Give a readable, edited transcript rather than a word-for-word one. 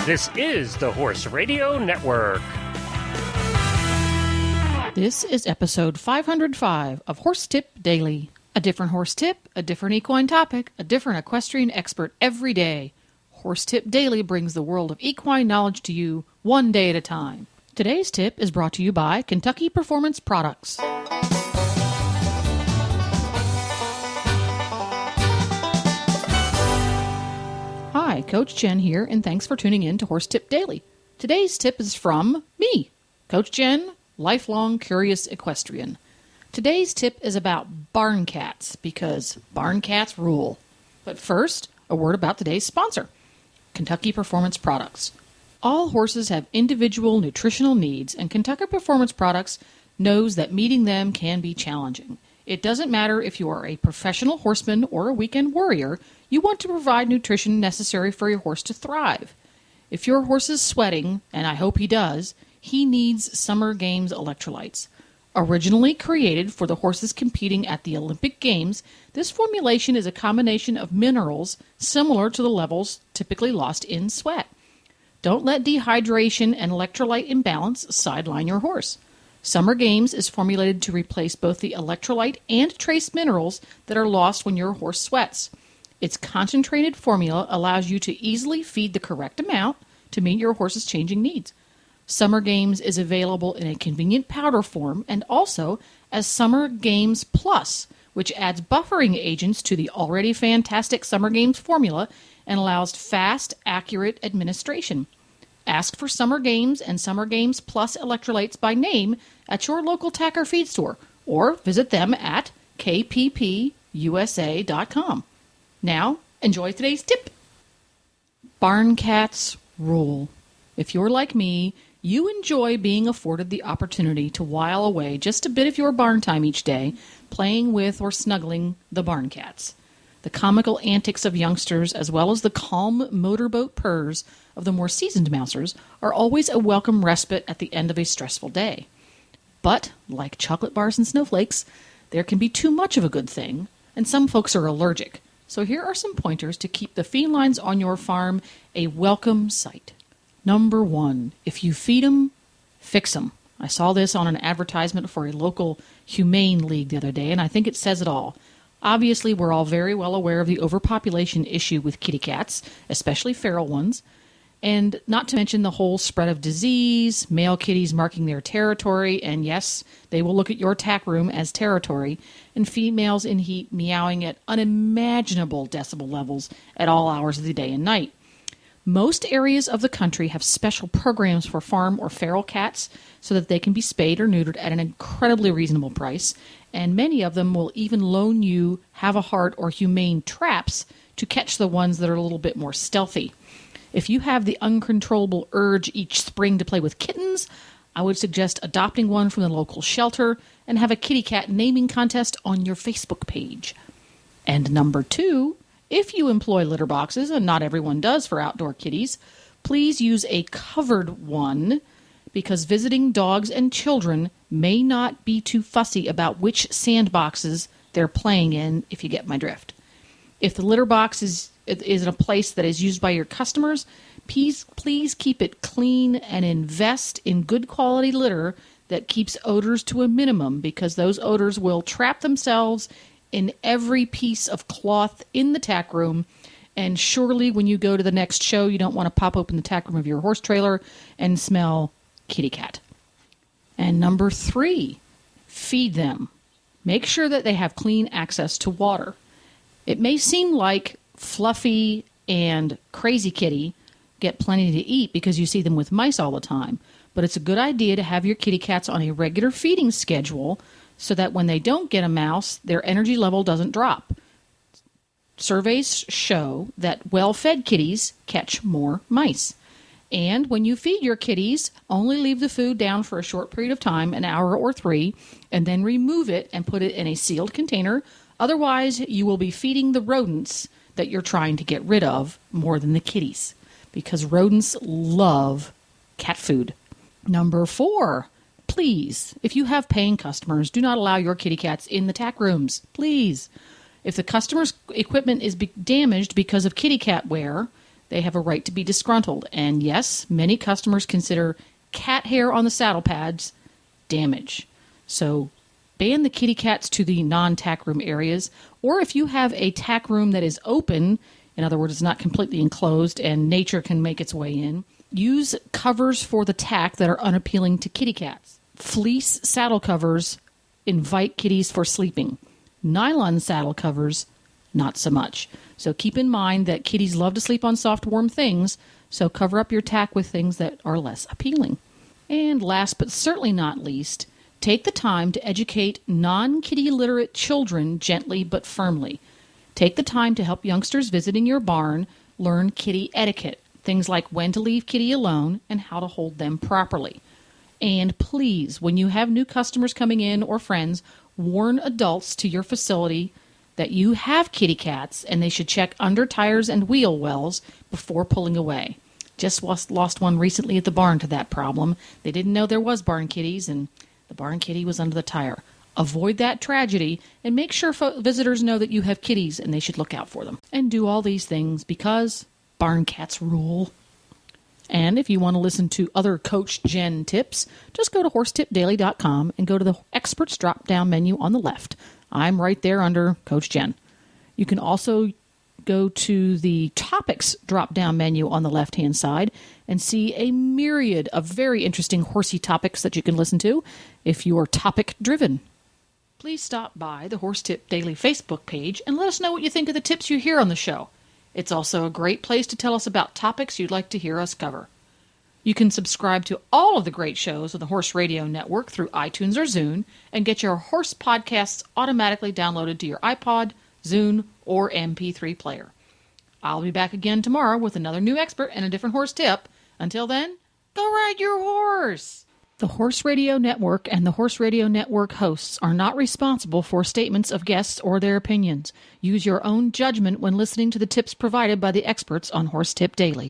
This is the Horse Radio Network. This is episode 505 of Horse Tip Daily. A different horse tip, a different equine topic, a different equestrian expert every day. Horse Tip Daily brings the world of equine knowledge to you one day at a time. Today's tip is brought to you by Kentucky Performance Products. Hi, Coach Jenn here, and thanks for tuning in to Horse Tip Daily. Today's tip is from me, Coach Jenn, lifelong curious equestrian. Today's tip is about barn cats, because barn cats rule. But first, a word about today's sponsor, Kentucky Performance Products. All horses have individual nutritional needs, and Kentucky Performance Products knows that meeting them can be challenging. It doesn't matter if you are a professional horseman or a weekend warrior, you want to provide nutrition necessary for your horse to thrive. If your horse is sweating, and I hope he does, he needs Summer Games electrolytes. Originally created for the horses competing at the Olympic Games, this formulation is a combination of minerals similar to the levels typically lost in sweat. Don't let dehydration and electrolyte imbalance sideline your horse. Summer Games is formulated to replace both the electrolyte and trace minerals that are lost when your horse sweats. Its concentrated formula allows you to easily feed the correct amount to meet your horse's changing needs. Summer Games is available in a convenient powder form and also as Summer Games Plus, which adds buffering agents to the already fantastic Summer Games formula and allows fast, accurate administration. Ask for Summer Games and Summer Games Plus electrolytes by name at your local tacker feed store or visit them at kppusa.com. Now, enjoy today's tip. Barn cats rule. If you're like me, you enjoy being afforded the opportunity to while away just a bit of your barn time each day playing with or snuggling the barn cats. The comical antics of youngsters as well as the calm motorboat purrs of the more seasoned mousers are always a welcome respite at the end of a stressful day. But, like chocolate bars and snowflakes, there can be too much of a good thing, and some folks are allergic. So here are some pointers to keep the felines on your farm a welcome sight. Number 1, if you feed them, fix them. I saw this on an advertisement for a local humane league the other day, and I think it says it all. Obviously, we're all very well aware of the overpopulation issue with kitty cats, especially feral ones, and not to mention the whole spread of disease, male kitties marking their territory, and yes, they will look at your tack room as territory, and females in heat meowing at unimaginable decibel levels at all hours of the day and night. Most areas of the country have special programs for farm or feral cats so that they can be spayed or neutered at an incredibly reasonable price, and many of them will even loan you have-a-heart or humane traps to catch the ones that are a little bit more stealthy. If you have the uncontrollable urge each spring to play with kittens, I would suggest adopting one from the local shelter and have a kitty cat naming contest on your Facebook page. And number 2, if you employ litter boxes, and not everyone does for outdoor kitties, please use a covered one because visiting dogs and children may not be too fussy about which sandboxes they're playing in, if you get my drift. If the litter box is in a place that is used by your customers, please keep it clean and invest in good quality litter that keeps odors to a minimum because those odors will trap themselves in every piece of cloth in the tack room, and surely when you go to the next show, you don't want to pop open the tack room of your horse trailer and smell kitty cat. And number 3, feed them. Make sure that they have clean access to water. It may seem like Fluffy and Crazy Kitty get plenty to eat because you see them with mice all the time, but it's a good idea to have your kitty cats on a regular feeding schedule so that when they don't get a mouse, their energy level doesn't drop. Surveys show that well-fed kitties catch more mice. And when you feed your kitties, only leave the food down for a short period of time, an hour or 3, and then remove it and put it in a sealed container. Otherwise, you will be feeding the rodents that you're trying to get rid of more than the kitties, because rodents love cat food. Number 4, please, if you have paying customers, do not allow your kitty cats in the tack rooms, please. If the customer's equipment is damaged because of kitty cat wear, they have a right to be disgruntled. And yes, many customers consider cat hair on the saddle pads damage. So ban the kitty cats to the non-tack room areas, or if you have a tack room that is open, in other words, it's not completely enclosed and nature can make its way in, use covers for the tack that are unappealing to kitty cats. Fleece saddle covers invite kitties for sleeping. Nylon saddle covers, not so much. So keep in mind that kitties love to sleep on soft, warm things, so cover up your tack with things that are less appealing. And last but certainly not least, take the time to educate non-kitty literate children gently but firmly. Take the time to help youngsters visiting your barn learn kitty etiquette, things like when to leave kitty alone and how to hold them properly. And please, when you have new customers coming in or friends, warn adults to your facility that you have kitty cats and they should check under tires and wheel wells before pulling away. Just lost one recently at the barn to that problem. They didn't know there was barn kitties and the barn kitty was under the tire. Avoid that tragedy and make sure visitors know that you have kitties and they should look out for them. And do all these things because barn cats rule. And if you want to listen to other Coach Jenn tips, just go to horsetipdaily.com and go to the experts drop-down menu on the left. I'm right there under Coach Jenn. You can also go to the topics drop-down menu on the left-hand side and see a myriad of very interesting horsey topics that you can listen to if you are topic-driven. Please stop by the Horse Tip Daily Facebook page and let us know what you think of the tips you hear on the show. It's also a great place to tell us about topics you'd like to hear us cover. You can subscribe to all of the great shows on the Horse Radio Network through iTunes or Zune and get your horse podcasts automatically downloaded to your iPod, Zune, or MP3 player. I'll be back again tomorrow with another new expert and a different horse tip. Until then, go ride your horse! The Horse Radio Network and the Horse Radio Network hosts are not responsible for statements of guests or their opinions. Use your own judgment when listening to the tips provided by the experts on Horse Tip Daily.